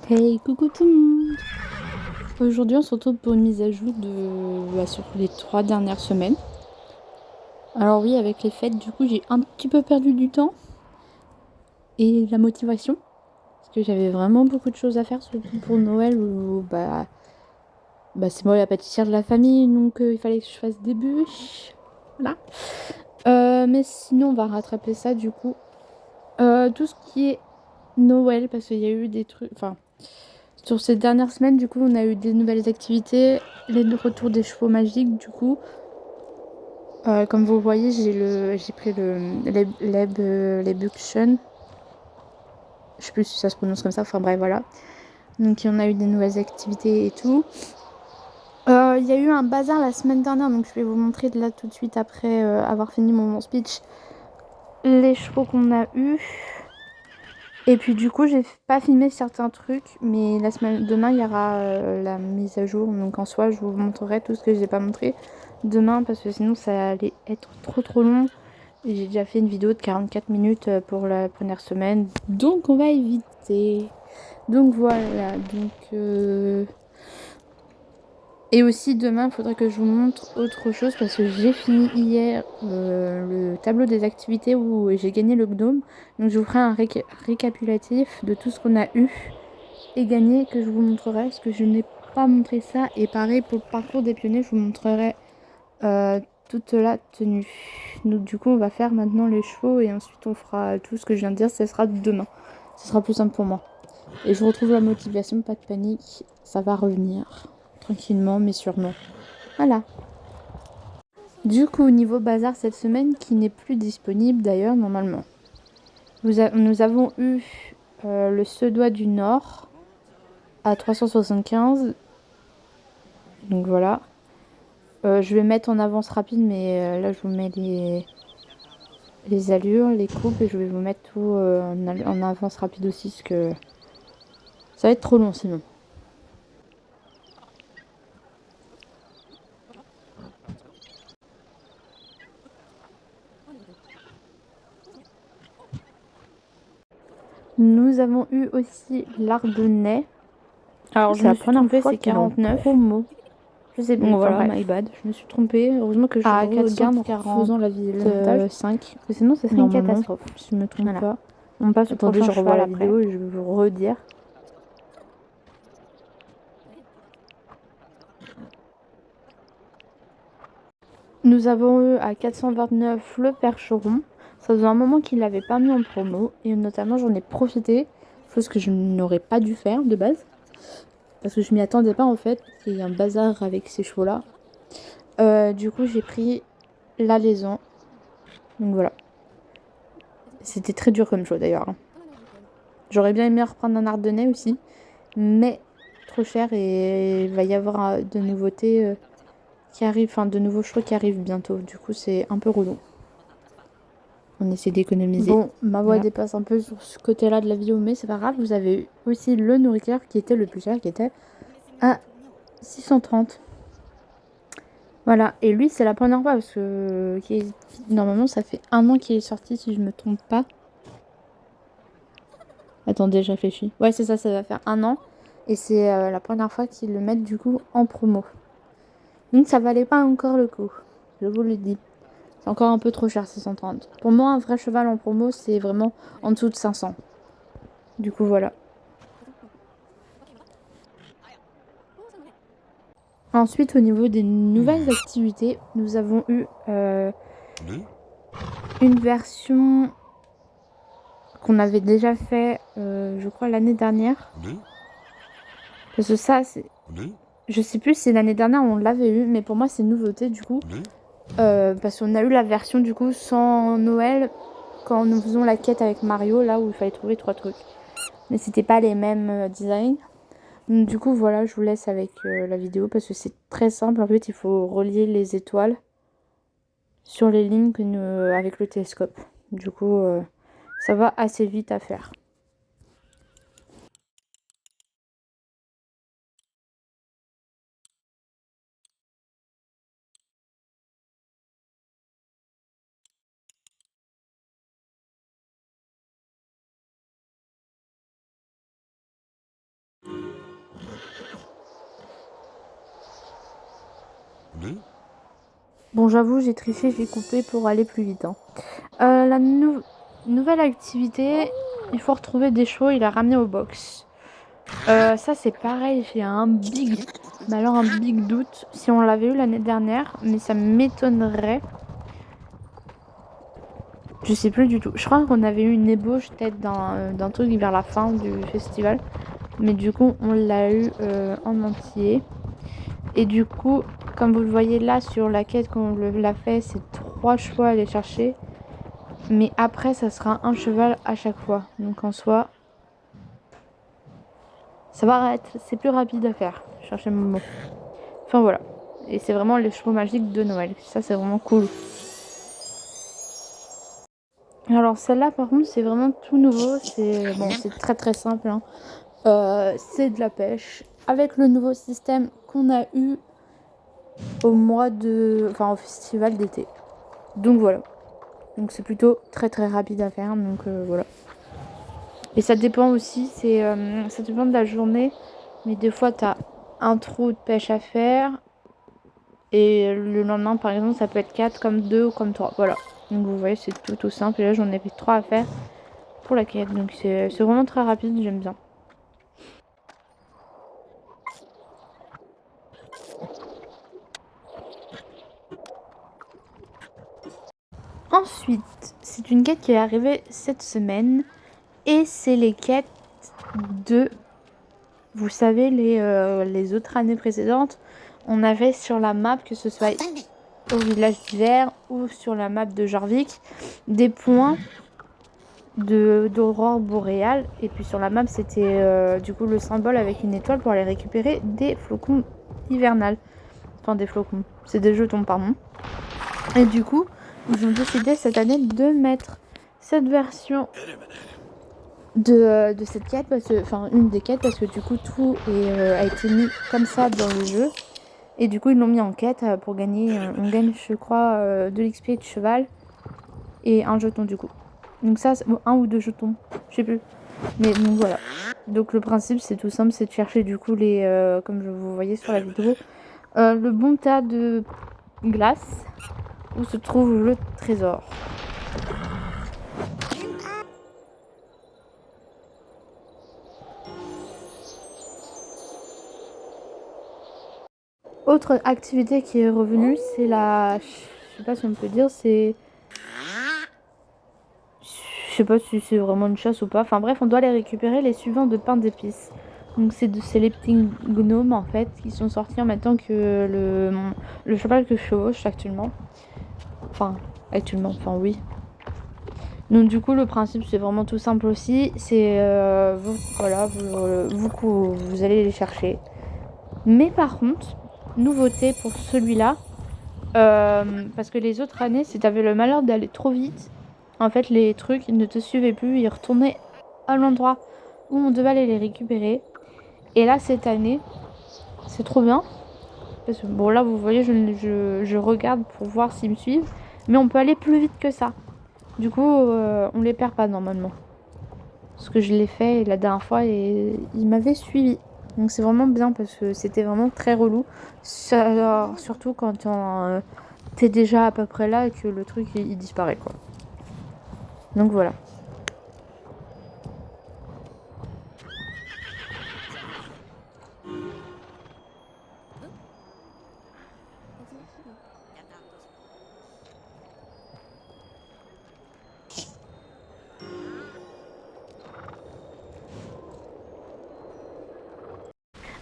Hey, coucou tout le monde! Aujourd'hui, on se retrouve pour une mise à jour sur les 3 dernières semaines. Alors oui, avec les fêtes, du coup, j'ai un petit peu perdu du temps et la motivation. Parce que j'avais vraiment beaucoup de choses à faire, surtout pour Noël, où c'est moi la pâtissière de la famille, donc il fallait que je fasse des bûches. Voilà. Mais sinon, on va rattraper ça, du coup. Tout ce qui est Noël, parce qu'il y a eu des trucs... Enfin, sur ces dernières semaines, du coup, on a eu des nouvelles activités, les retours des chevaux magiques, du coup. Comme vous voyez, j'ai pris l'Ebuction. Je sais plus si ça se prononce comme ça, enfin bref, voilà. Donc, on a eu des nouvelles activités et tout. Il y a eu un bazar la semaine dernière, donc je vais vous montrer là tout de suite après avoir fini mon speech les chevaux qu'on a eu. Et puis du coup, j'ai pas filmé certains trucs, mais demain, il y aura la mise à jour. Donc en soi, je vous montrerai tout ce que j'ai pas montré demain, parce que sinon ça allait être trop long. Et j'ai déjà fait une vidéo de 44 minutes pour la première semaine, donc on va éviter. Donc voilà, et aussi demain, il faudrait que je vous montre autre chose parce que j'ai fini hier le tableau des activités où j'ai gagné le gnome. Donc je vous ferai un récapitulatif de tout ce qu'on a eu et gagné que je vous montrerai parce que je n'ai pas montré ça. Et pareil pour le parcours des pionniers, je vous montrerai toute la tenue. Donc du coup, on va faire maintenant les chevaux et ensuite on fera tout ce que je viens de dire. Ce sera demain. Ce sera plus simple pour moi. Et je retrouve la motivation, pas de panique. Ça va revenir tranquillement mais sûrement. Voilà. Du coup, niveau bazar cette semaine, qui n'est plus disponible d'ailleurs normalement. Nous avons eu le Suédois du Nord à 375. Donc voilà. Je vais mettre en avance rapide, mais là je vous mets les allures, les coupes, et je vais vous mettre tout en avance rapide aussi, parce que ça va être trop long sinon. Nous avons eu aussi l'Ardennais. Alors je me suis trompée, c'est 49. Promo. Je sais plus. Bon, voilà, enfin, my bad. Je me suis trompée. Heureusement que je regarde en faisant le montage. 5. Parce que sinon, ça serait une catastrophe. Si je me trompe pas. On passe au prochain cheval. Attendez, je revois la vidéo et je vais vous redire. Nous avons eu à 429 le percheron. Ça faisait un moment qu'il l'avait pas mis en promo. Et notamment, j'en ai profité. Chose que je n'aurais pas dû faire de base. Parce que je m'y attendais pas en fait. Il y a un bazar avec ces chevaux-là. Du coup, j'ai pris l'alezan. Donc voilà. C'était très dur comme choix d'ailleurs, hein. J'aurais bien aimé reprendre un ardennais aussi. Mais trop cher et il va y avoir de nouveautés qui arrivent. Enfin, de nouveaux choix qui arrivent bientôt. Du coup, c'est un peu relou. On essaie d'économiser. Bon, ma voix dépasse un peu sur ce côté-là de la vidéo, mais c'est pas grave. Vous avez eu aussi le nourriteur qui était le plus cher, qui était à 630. Voilà, et lui, c'est la première fois parce que normalement, ça fait 1 an qu'il est sorti, si je me trompe pas. Attendez, je réfléchis. Ouais, c'est ça, ça va faire 1 an. Et c'est la première fois qu'ils le mettent du coup en promo. Donc ça valait pas encore le coup, je vous le dis. C'est encore un peu trop cher, 630. Pour moi, un vrai cheval en promo, c'est vraiment en dessous de 500. Du coup, voilà. Ensuite, au niveau des nouvelles activités, nous avons eu une version qu'on avait déjà fait, je crois, l'année dernière. Parce que ça, c'est... Je sais plus si l'année dernière on l'avait eu, mais pour moi, c'est une nouveauté du coup. Parce qu'on a eu la version du coup sans Noël quand nous faisons la quête avec Mario, là où il fallait trouver 3 trucs. Mais c'était pas les mêmes designs. Donc, du coup, voilà, je vous laisse avec la vidéo parce que c'est très simple. En fait, il faut relier les étoiles sur les lignes avec le télescope. Du coup, ça va assez vite à faire. Bon, j'avoue, j'ai triché, j'ai coupé pour aller plus vite, hein. Nouvelle activité, il faut retrouver des chevaux, il a ramené au box. Ça, c'est pareil, j'ai un big, mais alors un big doute si on l'avait eu l'année dernière, mais ça m'étonnerait. Je sais plus du tout. Je crois qu'on avait eu une ébauche peut-être d'un truc vers la fin du festival, mais du coup, on l'a eu en entier. Et du coup, comme vous le voyez là sur la quête qu'on l'a fait, c'est 3 chevaux à aller chercher. Mais après, ça sera un cheval à chaque fois. Donc en soi, ça va être, c'est plus rapide à faire. Chercher mon mot. Enfin voilà. Et c'est vraiment les chevaux magiques de Noël. Ça, c'est vraiment cool. Alors celle-là, par contre, c'est vraiment tout nouveau. C'est bon, c'est très très simple, hein. C'est de la pêche avec le nouveau système qu'on a eu au festival d'été. Donc voilà. Donc c'est plutôt très très rapide à faire. Donc voilà. Et ça dépend aussi, ça dépend de la journée. Mais des fois, tu as un trou de pêche à faire. Et le lendemain, par exemple, ça peut être 4 comme 2 ou comme 3. Voilà. Donc vous voyez, c'est tout simple. Et là, j'en ai fait 3 à faire pour la quête. Donc c'est vraiment très rapide, j'aime bien. Ensuite, c'est une quête qui est arrivée cette semaine. Et c'est les quêtes de... Vous savez, les autres années précédentes, on avait sur la map, que ce soit au village d'hiver ou sur la map de Jorvik, des points d'aurore boréale. Et puis sur la map, c'était du coup le symbole avec une étoile pour aller récupérer des flocons hivernales. Enfin, des flocons. C'est des jetons, pardon. Et du coup, ils ont décidé cette année de mettre cette version de cette quête, enfin une des quêtes, parce que du coup tout a été mis comme ça dans le jeu. Et du coup ils l'ont mis en quête pour gagner, on gagne je crois de l'XP de cheval et un jeton du coup. Donc ça, un ou deux jetons, je sais plus. Mais donc voilà. Donc le principe c'est tout simple, c'est de chercher du coup comme je vous voyez sur la vidéo, le bon tas de glace où se trouve le trésor. Autre activité qui est revenue, c'est je sais pas si on peut dire, je sais pas si c'est vraiment une chasse ou pas. Enfin bref, on doit aller récupérer les suivants de pain d'épices. Donc c'est les petits gnomes en fait qui sont sortis en même temps que le cheval que je chevauche actuellement. Enfin, enfin oui. Donc du coup le principe c'est vraiment tout simple aussi. C'est vous allez les chercher. Mais par contre, nouveauté pour celui-là, parce que les autres années, si t'avais le malheur d'aller trop vite, en fait, les trucs ne te suivaient plus, ils retournaient à l'endroit où on devait aller les récupérer. Et là, cette année, c'est trop bien. Parce que bon, là, vous voyez, je regarde pour voir s'ils me suivent. Mais on peut aller plus vite que ça. Du coup, on les perd pas normalement. Parce que je l'ai fait la dernière fois et ils m'avaient suivi. Donc c'est vraiment bien parce que c'était vraiment très relou. Surtout quand t'es déjà à peu près là et que le truc il disparaît quoi. Donc voilà.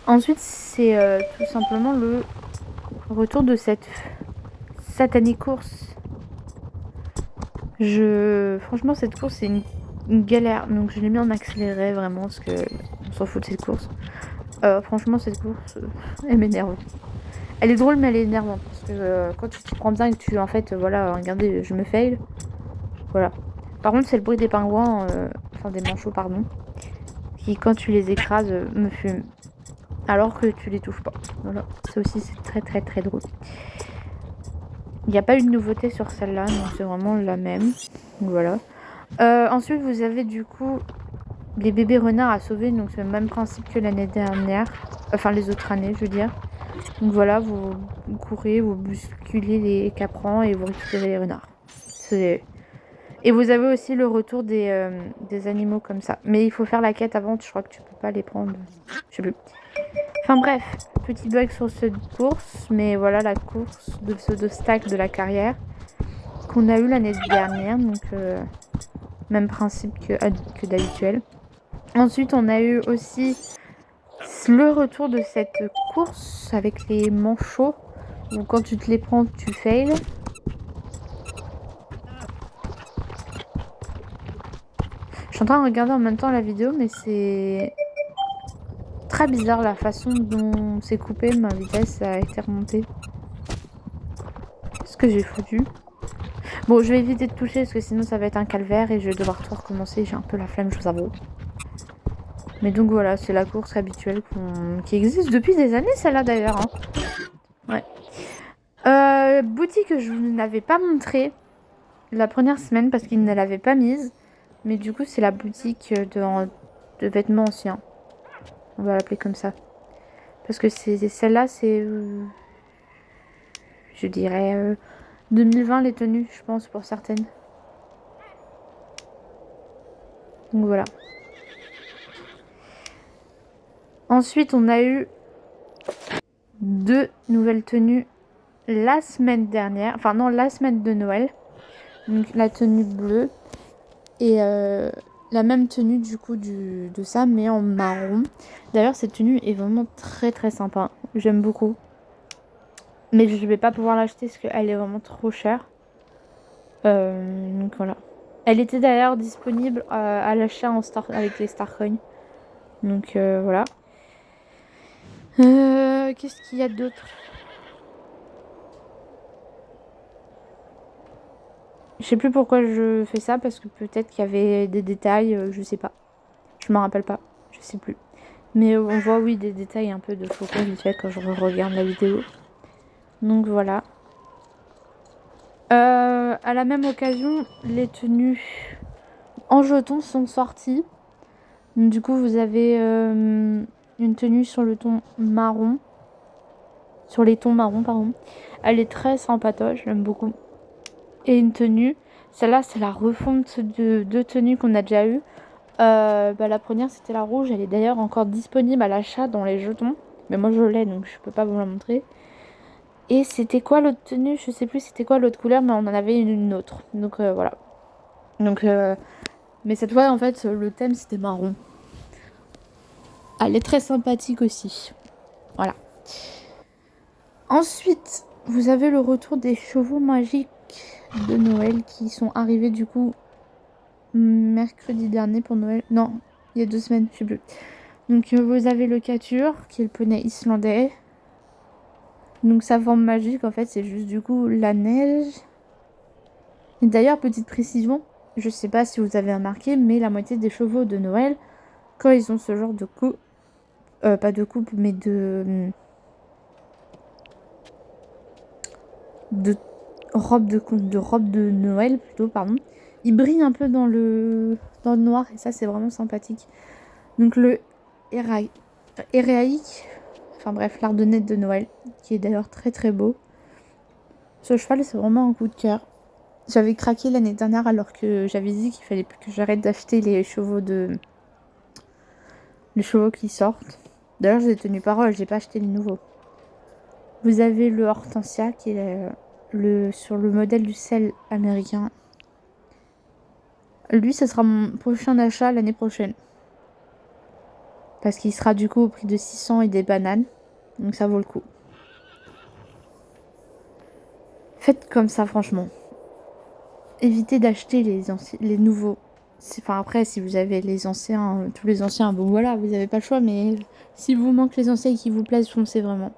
Ensuite c'est tout simplement le retour de cette satanée course. Franchement cette course c'est une galère. Donc je l'ai mis en accéléré vraiment parce que on s'en fout de cette course. Franchement cette course elle m'énerve. Elle est drôle mais elle est énervante parce que quand tu t'y prends bien et que tu en fait voilà regardez je me fail. Voilà. Par contre c'est le bruit des pingouins, enfin des manchots pardon, qui quand tu les écrases me fume. Alors que tu les touches pas. Voilà. Ça aussi c'est très très très drôle. Il n'y a pas eu de nouveauté sur celle-là, donc c'est vraiment la même. Donc voilà. Ensuite vous avez du coup les bébés renards à sauver, donc c'est le même principe que l'année dernière. Enfin, les autres années, je veux dire. Donc voilà, vous courez, vous bousculez les caprans et vous récupérez les renards. Et vous avez aussi le retour des animaux comme ça. Mais il faut faire la quête avant, je crois que tu peux pas les prendre. Je sais plus. Enfin bref, petit bug sur cette course, mais voilà la course de pseudo stack de la carrière qu'on a eu l'année dernière, donc même principe que d'habituel. Ensuite, on a eu aussi le retour de cette course avec les manchots, où quand tu te les prends, tu fails. Je suis en train de regarder en même temps la vidéo, mais c'est très bizarre la façon dont c'est coupé, ma vitesse a été remontée. Ce que j'ai foutu. Bon, je vais éviter de toucher parce que sinon ça va être un calvaire et je vais devoir tout recommencer. J'ai un peu la flemme, je vous avoue. Mais donc voilà, c'est la course habituelle qui existe depuis des années, celle-là d'ailleurs. Hein. Ouais. Boutique que je vous n'avais pas montré la première semaine parce qu'il ne l'avait pas mise. Mais du coup, c'est la boutique de vêtements anciens. On va l'appeler comme ça. Parce que celle-là, c'est... je dirais 2020 les tenues, je pense, pour certaines. Donc voilà. Ensuite, on a eu 2 nouvelles tenues la semaine dernière. Enfin non, la semaine de Noël. Donc la tenue bleue. Et la même tenue du coup de ça, mais en marron. D'ailleurs, cette tenue est vraiment très très sympa. J'aime beaucoup. Mais je vais pas pouvoir l'acheter parce qu'elle est vraiment trop chère. Donc voilà. Elle était d'ailleurs disponible à l'achat avec les Starcoins. Donc voilà. Qu'est-ce qu'il y a d'autre? Je sais plus pourquoi je fais ça, parce que peut-être qu'il y avait des détails, je sais pas. Je m'en rappelle pas, je sais plus. Mais on voit, oui, des détails un peu de flocons vite fait quand je regarde la vidéo. Donc voilà. À la même occasion, les tenues en jetons sont sorties. Donc, du coup, vous avez une tenue sur le ton marron. Sur les tons marrons, pardon. Elle est très sympatoche, j'aime beaucoup. Et une tenue. Celle-là, c'est la refonte de 2 tenues qu'on a déjà eues. La première, c'était la rouge. Elle est d'ailleurs encore disponible à l'achat dans les jetons. Mais moi, je l'ai, donc je peux pas vous la montrer. Et c'était quoi l'autre tenue? Je sais plus c'était quoi l'autre couleur, mais on en avait une autre. Donc voilà. Donc, mais cette fois, en fait, le thème, c'était marron. Elle est très sympathique aussi. Voilà. Ensuite, vous avez le retour des chevaux magiques de Noël qui sont arrivés du coup mercredi dernier pour Noël. Non, il y a 2 semaines, je sais plus. Donc vous avez le Cature, qui est le poney islandais. Donc sa forme magique, en fait, c'est juste du coup la neige. Et d'ailleurs, petite précision, je sais pas si vous avez remarqué, mais la moitié des chevaux de Noël, quand ils ont ce genre de coupe, pas de coupe, mais de robe de Noël plutôt, pardon, ils brillent un peu dans le noir et ça c'est vraiment sympathique. Donc le Héraïque, enfin bref, l'Ardennette de Noël, qui est d'ailleurs très très beau. Ce cheval, c'est vraiment un coup de cœur. J'avais craqué l'année dernière alors que j'avais dit qu'il fallait plus que j'arrête d'acheter les chevaux qui sortent. D'ailleurs, j'ai tenu parole, j'ai pas acheté les nouveaux. Vous avez le Hortensia qui est sur le modèle du sel américain. Lui, ce sera mon prochain achat l'année prochaine. Parce qu'il sera du coup au prix de 600 et des bananes. Donc ça vaut le coup. Faites comme ça, franchement. Évitez d'acheter les nouveaux. Enfin, après, si vous avez les anciens, tous les anciens, bon voilà, vous n'avez pas le choix. Mais si vous manque les anciens qui vous plaisent, foncez vraiment.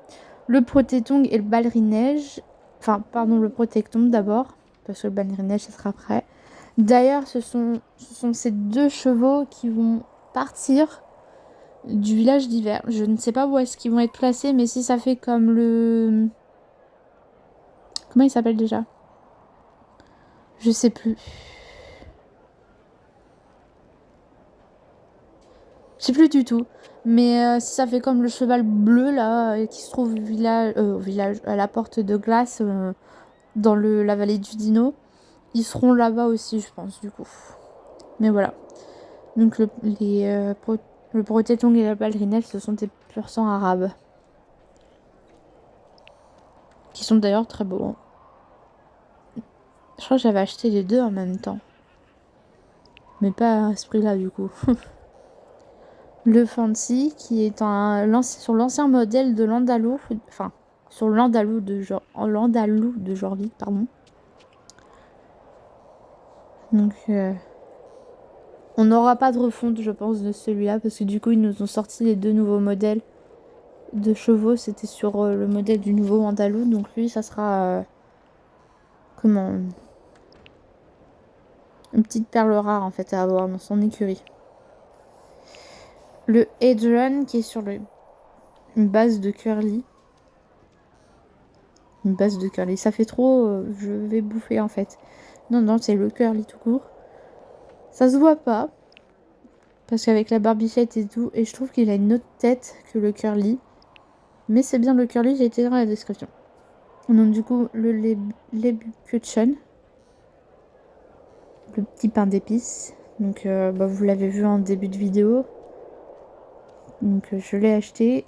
Le Protectong et le Ballerine-Neige. Enfin, pardon, le Protectong d'abord. Parce que le Ballerine-Neige, ça sera après. D'ailleurs, ce sont ces 2 chevaux qui vont partir du village d'hiver. Je ne sais pas où est-ce qu'ils vont être placés, mais si ça fait comme le... Comment il s'appelle déjà? Je sais plus. Je sais plus du tout. Mais si ça fait comme le cheval bleu là, qui se trouve au village, à la porte de glace, dans la vallée du Dino, ils seront là-bas aussi, je pense, du coup. Mais voilà. Donc le Protétong et la balerinelle, ce sont des pur sang arabes. Qui sont d'ailleurs très beaux. Hein. Je crois que j'avais acheté les deux en même temps. Mais pas à ce prix-là, du coup. Le Fancy, qui est sur l'ancien modèle de l'Andalou. Enfin, sur l'Andalou de Jorvik, pardon. Donc, on n'aura pas de refonte, je pense, de celui-là. Parce que du coup, ils nous ont sorti les deux nouveaux modèles de chevaux. C'était sur le modèle du nouveau Andalou. Donc lui, ça sera... comment... Une petite perle rare, en fait, à avoir dans son écurie. Le Adrian, qui est sur une base de curly. Une base de curly. Ça fait trop... je vais bouffer, en fait. Non, c'est le curly tout court. Ça se voit pas. Parce qu'avec la barbichette et tout. Et je trouve qu'il a une autre tête que le curly. Mais c'est bien le curly, j'ai été dans la description. Donc du coup, le Lebkuchen. Le petit pain d'épices. Donc vous l'avez vu en début de vidéo. Donc je l'ai acheté.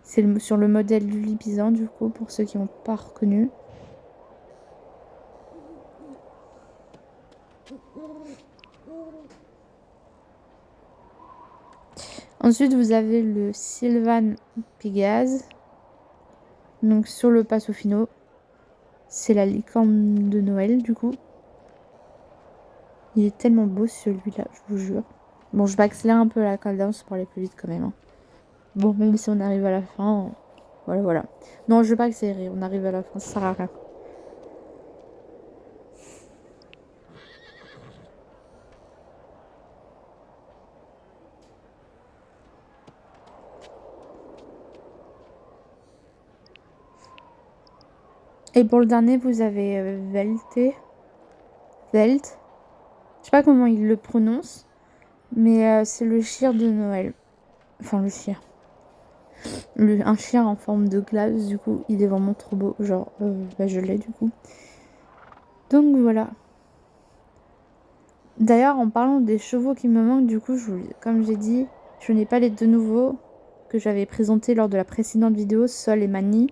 C'est sur le modèle du Lipisan, du coup, pour ceux qui n'ont pas reconnu. Ensuite, vous avez le Sylvan Pégase. Donc sur le Passo Fino. C'est la licorne de Noël, du coup. Il est tellement beau celui-là, je vous jure. Bon, je vais accélérer un peu la cadence pour aller plus vite quand même. Hein. Bon, même si on arrive à la fin, voilà. Non, je vais pas accélérer, on arrive à la fin, ça sert à rien. Et pour le dernier, vous avez Velt. Je sais pas comment il le prononce, mais c'est le chien de Noël. Enfin, le chien. Un chien en forme de glace, du coup, il est vraiment trop beau. Genre, je l'ai, du coup. Donc, voilà. D'ailleurs, en parlant des chevaux qui me manquent, du coup, comme j'ai dit, je n'ai pas les deux nouveaux que j'avais présentés lors de la précédente vidéo, Sol et Mani.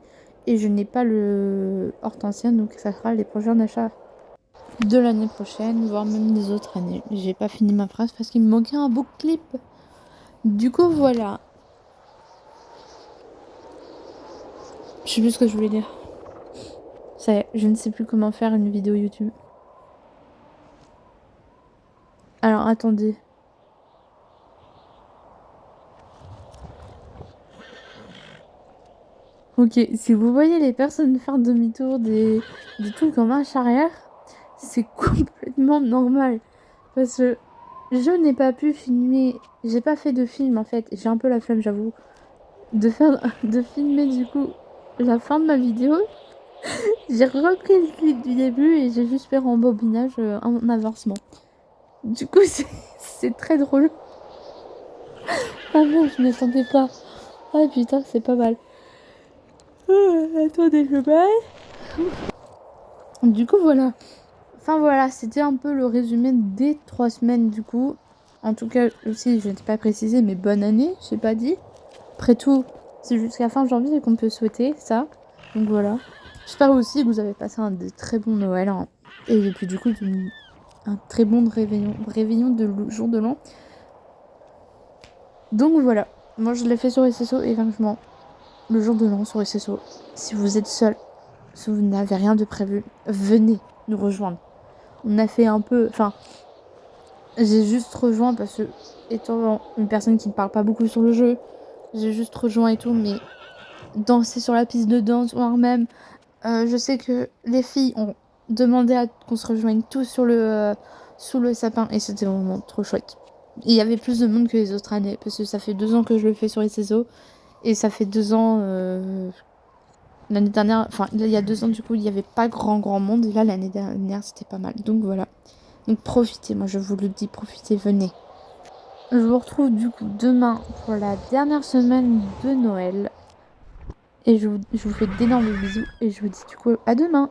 Et je n'ai pas le Hortensien, donc ça sera les prochains achats de l'année prochaine, voire même des autres années. J'ai pas fini ma phrase parce qu'il me manquait un beau clip. Du coup, voilà. Je sais plus ce que je voulais dire. Ça y est, je ne sais plus comment faire une vidéo YouTube. Alors, attendez. Ok, si vous voyez les personnes faire demi-tour des trucs en marche arrière, c'est complètement normal. Parce que je n'ai pas pu filmer, j'ai pas fait de film en fait, j'ai un peu la flemme j'avoue, de filmer du coup la fin de ma vidéo. J'ai repris le clip du début et j'ai juste fait rembobinage en avancement. Du coup c'est très drôle. Ah non, je m'y attendais pas. Ah putain, c'est pas mal. Attendez, je baille. Du coup voilà. Enfin voilà, c'était un peu le résumé des 3 semaines du coup. En tout cas aussi, je n'ai pas précisé, mais bonne année, j'ai pas dit. Après tout, c'est jusqu'à fin janvier qu'on peut souhaiter ça. Donc voilà. J'espère aussi que vous avez passé un de très bons Noël. Hein. Et puis du coup, un très bon réveillon de jour de l'an. Donc voilà. Moi, je l'ai fait sur SSO et franchement, le jour de l'an sur SSO. Si vous êtes seul, si vous n'avez rien de prévu, venez nous rejoindre. On a fait un peu... Enfin, j'ai juste rejoint parce que, étant une personne qui ne parle pas beaucoup sur le jeu, j'ai juste rejoint et tout, mais danser sur la piste de danse, voire même, je sais que les filles ont demandé à qu'on se rejoigne tous sous le sapin, et c'était vraiment trop chouette. Il y avait plus de monde que les autres années, parce que ça fait 2 ans que je le fais sur les SSO, et ça fait 2 ans... l'année dernière, enfin il y a 2 ans du coup, il n'y avait pas grand monde, et là l'année dernière c'était pas mal, donc voilà. Donc profitez, moi je vous le dis, profitez, venez. Je vous retrouve du coup demain pour la dernière semaine de Noël. Et je vous fais d'énormes bisous et je vous dis du coup à demain.